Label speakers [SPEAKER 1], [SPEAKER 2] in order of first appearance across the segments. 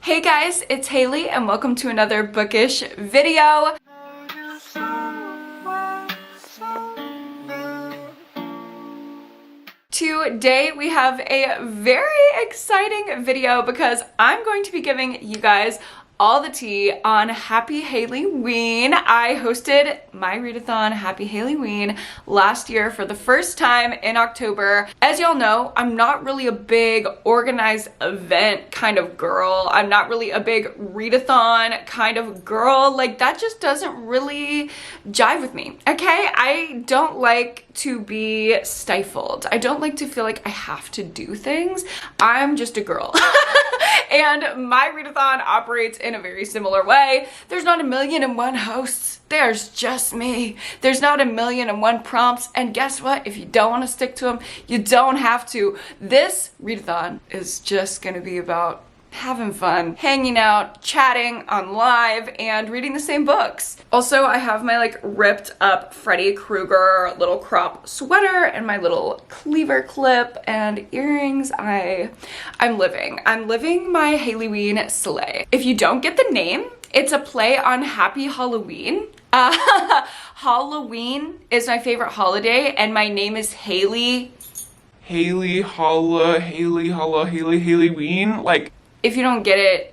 [SPEAKER 1] Hey guys, it's Haley and welcome to another bookish video. Today we have a very exciting video because I'm going to be giving you guys all the tea on Happy Haileyween. I hosted my readathon Happy Haileyween last year for the first time in October. As y'all know, I'm not really a big organized event kind of girl. I'm not really a big readathon kind of girl. Like, that just doesn't really jive with me, okay? I don't like to be stifled. I don't like to feel like I have to do things. I'm just a girl. And my readathon operates in a very similar way. There's not 1,000,001 hosts. There's just me. There's not 1,000,001 prompts. And guess what? If you don't want to stick to them, you don't have to. This readathon is just going to be about having fun, hanging out, chatting on live, and reading the same books. Also, I have my like ripped up Freddy Krueger little crop sweater and my little cleaver clip and earrings. I'm living my Haileyween sleigh. If you don't get the name, it's a play on Happy Halloween. Halloween is my favorite holiday and my name is Haley.
[SPEAKER 2] Haileyween, like,
[SPEAKER 1] if you don't get it.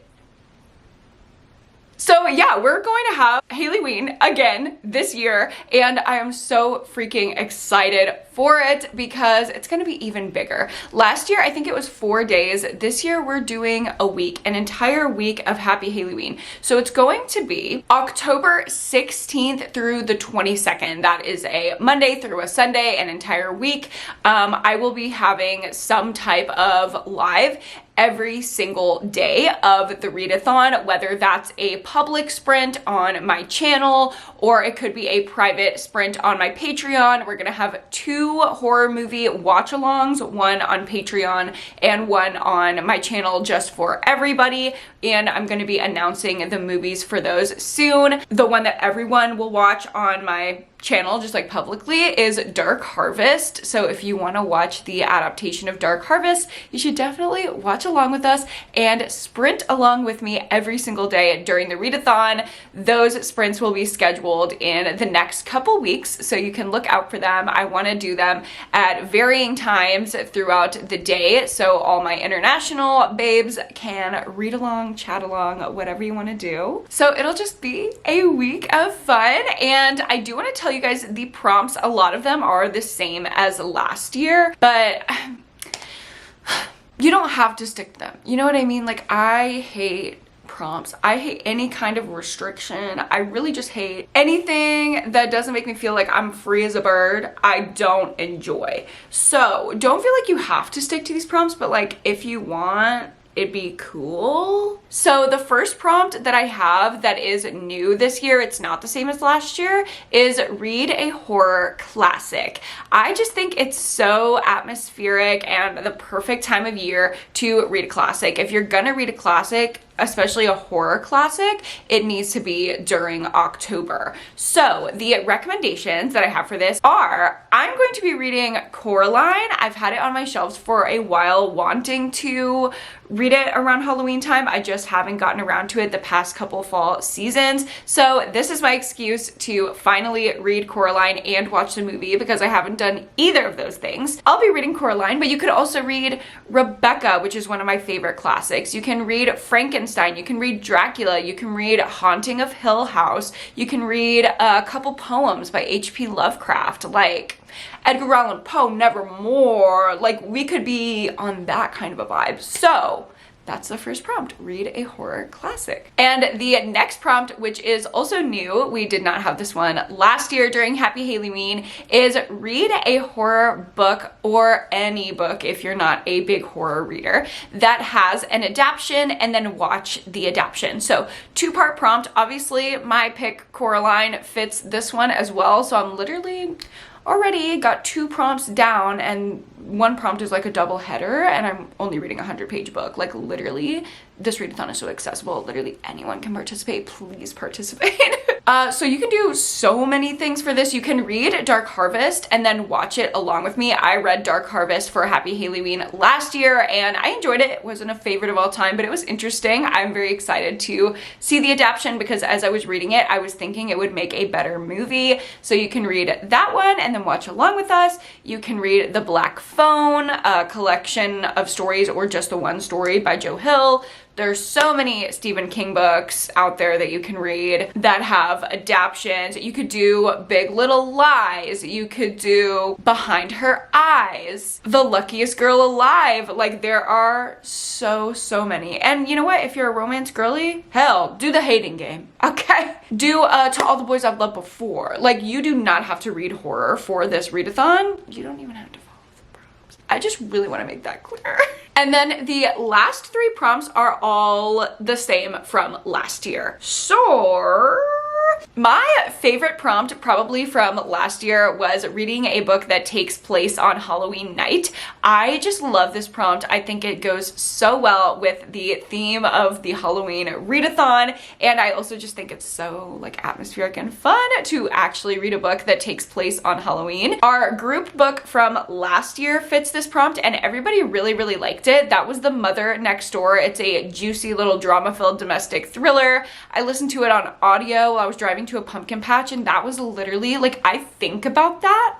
[SPEAKER 1] So yeah, we're going to have Haileyween again this year, and I am so freaking excited for it because it's going to be even bigger. Last year, I think it was 4 days. This year, we're doing a week, an entire week of Happy Haileyween. So it's going to be October 16th through the 22nd. That is a Monday through a Sunday, an entire week. I will be having some type of live every single day of the readathon, whether that's a public sprint on my channel or it could be a private sprint on my Patreon. We're gonna have 2 horror movie watch-alongs, one on Patreon and one on my channel just for everybody, and I'm gonna be announcing the movies for those soon. The one that everyone will watch on my channel just like publicly is Dark Harvest. So if you want to watch the adaptation of Dark Harvest, you should definitely watch along with us and sprint along with me every single day during the readathon. Those sprints will be scheduled in the next couple weeks, so you can look out for them. I want to do them at varying times throughout the day so all my international babes can read along, chat along, whatever you want to do. So it'll just be a week of fun, and I do want to tell you guys the prompts, a lot of them are the same as last year, but you don't have to stick to them. You know what I mean? Like, I hate prompts. I hate any kind of restriction. I really just hate anything that doesn't make me feel like I'm free as a bird. I don't enjoy. So don't feel like you have to stick to these prompts, but like if you want, it'd be cool. So the first prompt that I have that is new this year, it's not the same as last year, is read a horror classic. I just think it's so atmospheric and the perfect time of year to read a classic. If you're gonna read a classic, especially a horror classic, it needs to be during October. So the recommendations that I have for this are, I'm going to be reading Coraline. I've had it on my shelves for a while, wanting to read it around Halloween time. I just haven't gotten around to it the past couple fall seasons. So this is my excuse to finally read Coraline and watch the movie because I haven't done either of those things. I'll be reading Coraline, but you could also read Rebecca, which is one of my favorite classics. You can read Frankenstein, you can read Dracula, you can read Haunting of Hill House, you can read a couple poems by H.P. Lovecraft, like Edgar Allan Poe, Nevermore. Like, we could be on that kind of a vibe. So that's the first prompt, read a horror classic. And the next prompt, which is also new, we did not have this one last year during Happy Haileyween, is read a horror book, or any book if you're not a big horror reader, that has an adaptation, and then watch the adaptation. So 2-part prompt. Obviously my pick Coraline fits this one as well, so I'm literally already got 2 prompts down, and one prompt is like a double header, and I'm only reading a 100-page book. Like, literally this readathon is so accessible. Literally anyone can participate. Please participate. So you can do so many things for this. You can read Dark Harvest and then watch it along with me. I read Dark Harvest for Happy Halloween last year and I enjoyed it. It wasn't a favorite of all time, but it was interesting. I'm very excited to see the adaptation because as I was reading it, I was thinking it would make a better movie. So you can read that one and then watch along with us. You can read The Black Phone, a collection of stories, or just the one story by Joe Hill. There's so many Stephen King books out there that you can read that have adaptations. You could do Big Little Lies. You could do Behind Her Eyes, The Luckiest Girl Alive. Like, there are so many. And you know what? If you're a romance girly, hell, do The Hating Game, okay? Do To All the Boys I've Loved Before. Like, you do not have to read horror for this readathon. You don't even have to follow the prompts. I just really want to make that clear. And then the last 3 prompts are all the same from last year. So my favorite prompt probably from last year was reading a book that takes place on Halloween night. I just love this prompt. I think it goes so well with the theme of the Halloween readathon, and I also just think it's so like atmospheric and fun to actually read a book that takes place on Halloween. Our group book from last year fits this prompt and everybody really liked it. That was The Mother Next Door. It's a juicy little drama-filled domestic thriller. I listened to it on audio while I was driving to a pumpkin patch, and that was literally like, I think about that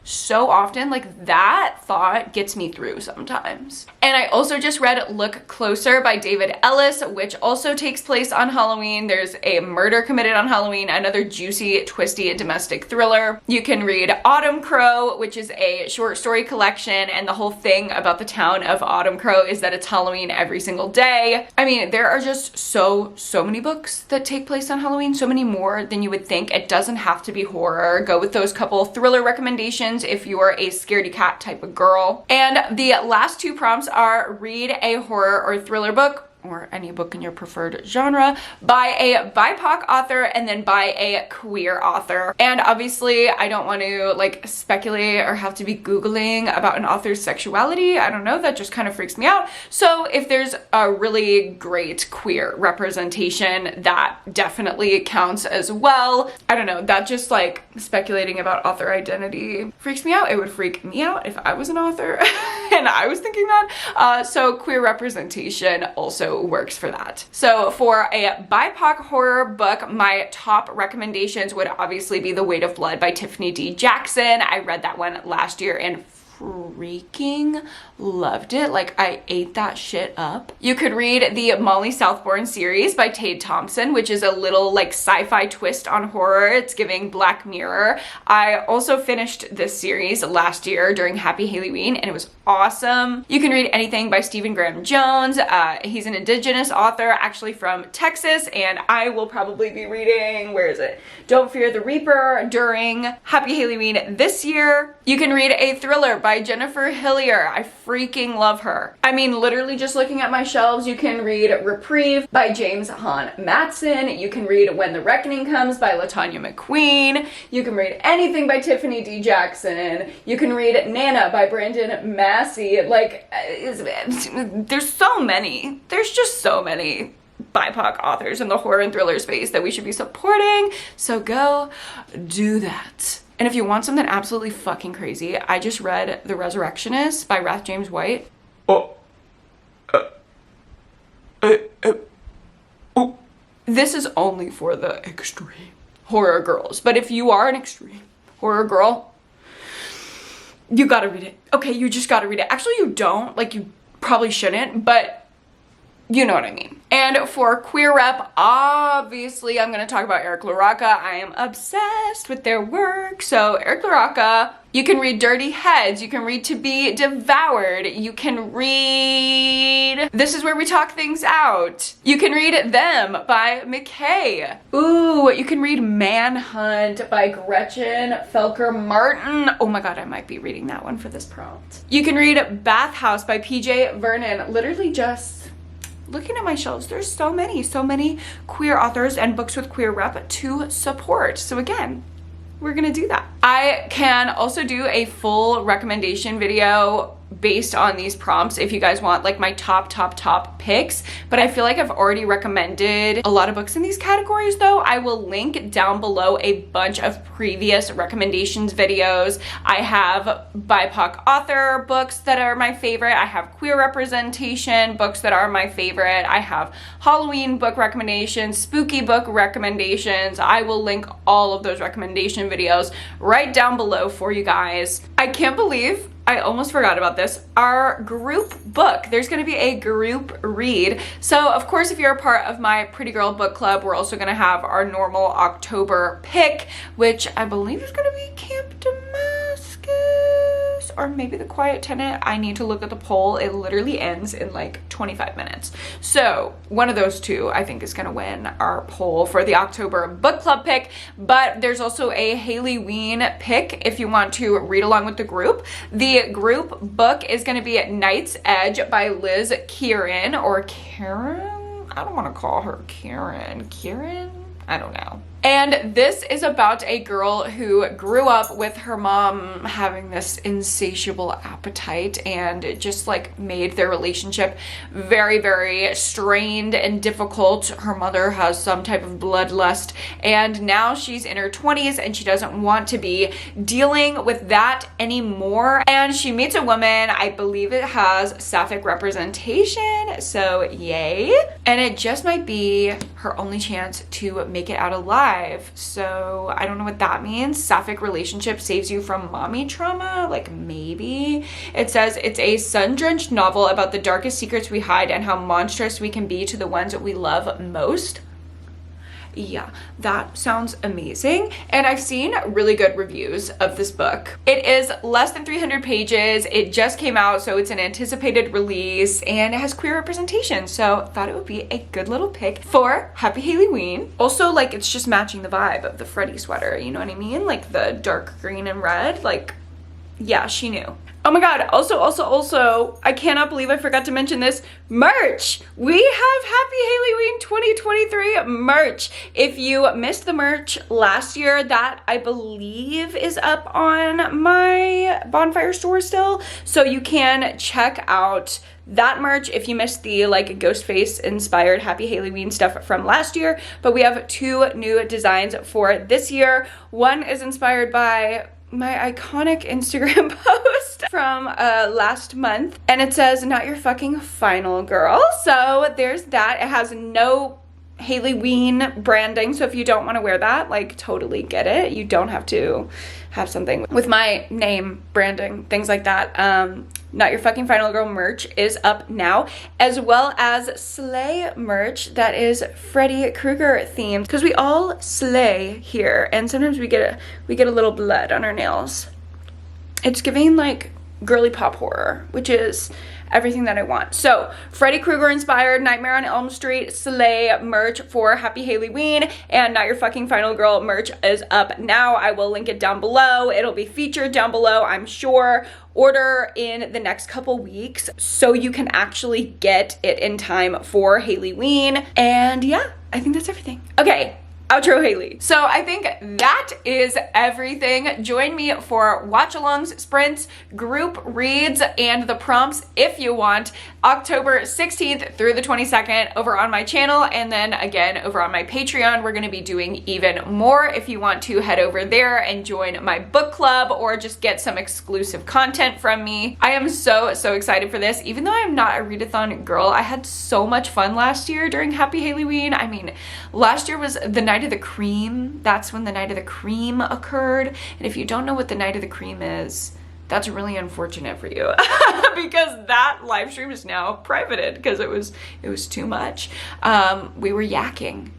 [SPEAKER 1] so often. Like, that thought gets me through sometimes. And I also just read Look Closer by David Ellis, which also takes place on Halloween. There's a murder committed on Halloween, another juicy, twisty domestic thriller. You can read Autumn Crow, which is a short story collection, and the whole thing about the town of Autumn Crow is that it's Halloween every single day. I mean, there are just so many books that take place on Halloween, so many more than you would think. It doesn't have to be horror. Go with those couple thriller recommendations if you are a scaredy cat type of girl. And the last 2 prompts are read a horror or thriller book, or any book in your preferred genre, by a BIPOC author and then by a queer author. And obviously I don't want to like speculate or have to be Googling about an author's sexuality. I don't know, that just kind of freaks me out. So if there's a really great queer representation, that definitely counts as well. I don't know, that just like speculating about author identity freaks me out. It would freak me out if I was an author and I was thinking that. So queer representation also works for that. So for a BIPOC horror book, my top recommendations would obviously be The Weight of Blood by Tiffany D. Jackson. I read that one last year and freaking loved it. Like, I ate that shit up. You could read the Molly Southbourne series by Tade Thompson, which is a little like sci-fi twist on horror. It's giving Black Mirror. I also finished this series last year during Happy Halloween and it was awesome. You can read anything by Stephen Graham Jones. He's an indigenous author actually from Texas, and I will probably be reading, where is it? Don't Fear the Reaper during Happy Halloween this year. You can read a thriller by Jennifer Hillier. I freaking love her. I mean, literally just looking at my shelves, you can read Reprieve by James Hahn Matson. You can read When the Reckoning Comes by LaTanya McQueen. You can read anything by Tiffany D. Jackson. You can read Nana by Brandon Massey. Like, there's so many. There's just so many BIPOC authors in the horror and thriller space that we should be supporting. So go do that. And if you want something absolutely fucking crazy, I just read The Resurrectionist by Rath James White. This is only for the extreme horror girls. But if you are an extreme horror girl, you gotta read it. Okay, you just gotta read it. Actually, you don't. Like, you probably shouldn't, but you know what I mean. And for queer rep, obviously I'm gonna talk about Eric LaRocca. I am obsessed with their work. So Eric LaRocca, you can read Dirty Heads, you can read To Be Devoured, you can read This Is Where We Talk Things Out, you can read Them by McKay. Ooh, you can read Manhunt by Gretchen Felker Martin. Oh my god, I might be reading that one for this prompt. You can read Bathhouse by PJ Vernon. Literally just looking at my shelves, there's so many queer authors and books with queer rep to support. So again, we're gonna do that. I can also do a full recommendation video based on these prompts if you guys want like my top picks, but I feel like I've already recommended a lot of books in these categories though. I will link down below a bunch of previous recommendations videos. I have BIPOC author books that are my favorite. I have queer representation books that are my favorite. I have Halloween book recommendations, spooky book recommendations. I will link all of those recommendation videos right down below for you guys. I can't believe I almost forgot about this. Our group book, there's gonna be a group read. So of course, if you're a part of my Pretty Girl book club, we're also gonna have our normal October pick, which I believe is gonna be Camp Damascus or maybe The Quiet Tenant. I need to look at the poll. It literally ends in like 25 minutes. So one of those two I think is gonna win our poll for the October book club pick, but there's also a haileyween pick if you want to read along with the group. The group book is going to be Night's Edge by Liz Kieran, or Karen? I don't want to call her Karen. Kieran? I don't know. And this is about a girl who grew up with her mom having this insatiable appetite, and it just like made their relationship very, very strained and difficult. Her mother has some type of bloodlust, and now she's in her 20s and she doesn't want to be dealing with that anymore. And she meets a woman, I believe it has sapphic representation, so yay. And it just might be her only chance to make it out alive. So I don't know what that means. Sapphic relationship saves you from mommy trauma? Like maybe. It says it's a sun-drenched novel about the darkest secrets we hide and how monstrous we can be to the ones that we love most. Yeah, that sounds amazing. And I've seen really good reviews of this book. It is less than 300 pages. It just came out, so it's an anticipated release, and it has queer representation. So I thought it would be a good little pick for Happy Halloween. Also, like, it's just matching the vibe of the Freddy sweater, you know what I mean? Like the dark green and red, like, yeah, she knew. Oh my god, also, I cannot believe I forgot to mention this. Merch! We have Happy Halloween 2023 merch. If you missed the merch last year, that I believe is up on my Bonfire store still. So you can check out that merch if you missed the like Ghostface inspired Happy Halloween stuff from last year. But we have 2 new designs for this year. One is inspired by my iconic Instagram post from last month, and it says, "Not your fucking final girl." So there's that. It has no haileyween branding, so if you don't want to wear that, like, totally get it. You don't have to have something with my name branding, things like that. Not Your Fucking Final Girl merch is up now, as well as Slay merch that is Freddy Krueger themed, because we all slay here, and sometimes we get a little blood on our nails. It's giving like girly pop horror, which is everything that I want. So Freddy Krueger inspired Nightmare on Elm Street Slay merch for Happy Halloween, and Not Your Fucking Final Girl merch is up now. I will link it down below. It'll be featured down below, I'm sure. Order in the next couple weeks so you can actually get it in time for Halloween. And yeah, I think that's everything. Okay. Outro Hailey. So I think that is everything. Join me for watch-alongs, sprints, group reads, and the prompts if you want, October 16th through the 22nd over on my channel, and then again over on my Patreon. We're going to be doing even more if you want to head over there and join my book club or just get some exclusive content from me. I am so excited for this. Even though I'm not a readathon girl, I had so much fun last year during Happy Halloween. I mean, last year was the night of the cream. That's when the night of the cream occurred. And if you don't know what the night of the cream is, that's really unfortunate for you because that live stream is now privated because it was too much. We were yakking.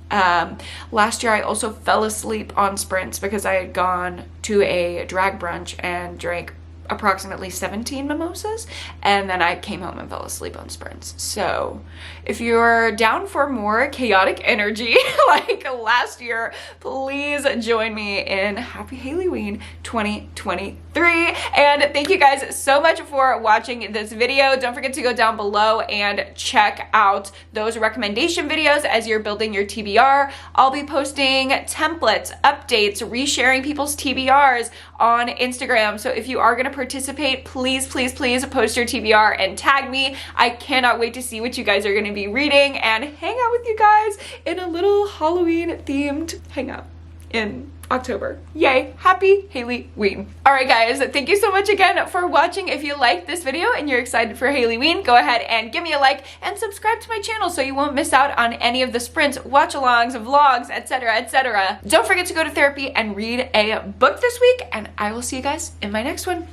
[SPEAKER 1] Last year I also fell asleep on sprints because I had gone to a drag brunch and drank approximately 17 mimosas, and then I came home and fell asleep on sprints. So if you're down for more chaotic energy like last year, please join me in Happy Halloween 2023. And thank you guys so much for watching this video. Don't forget to go down below and check out those recommendation videos as you're building your TBR. I'll be posting templates, updates, resharing people's TBRs, on Instagram. So if you are gonna participate, please, please, please post your TBR and tag me. I cannot wait to see what you guys are gonna be reading and hang out with you guys in a little Halloween themed hangout in October. Yay, happy Haileyween. All right guys, thank you so much again for watching. If you liked this video and you're excited for Haileyween, go ahead and give me a like and subscribe to my channel so you won't miss out on any of the sprints, watch-alongs, vlogs, etc, etc. Don't forget to go to therapy and read a book this week, and I will see you guys in my next one.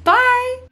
[SPEAKER 1] Bye!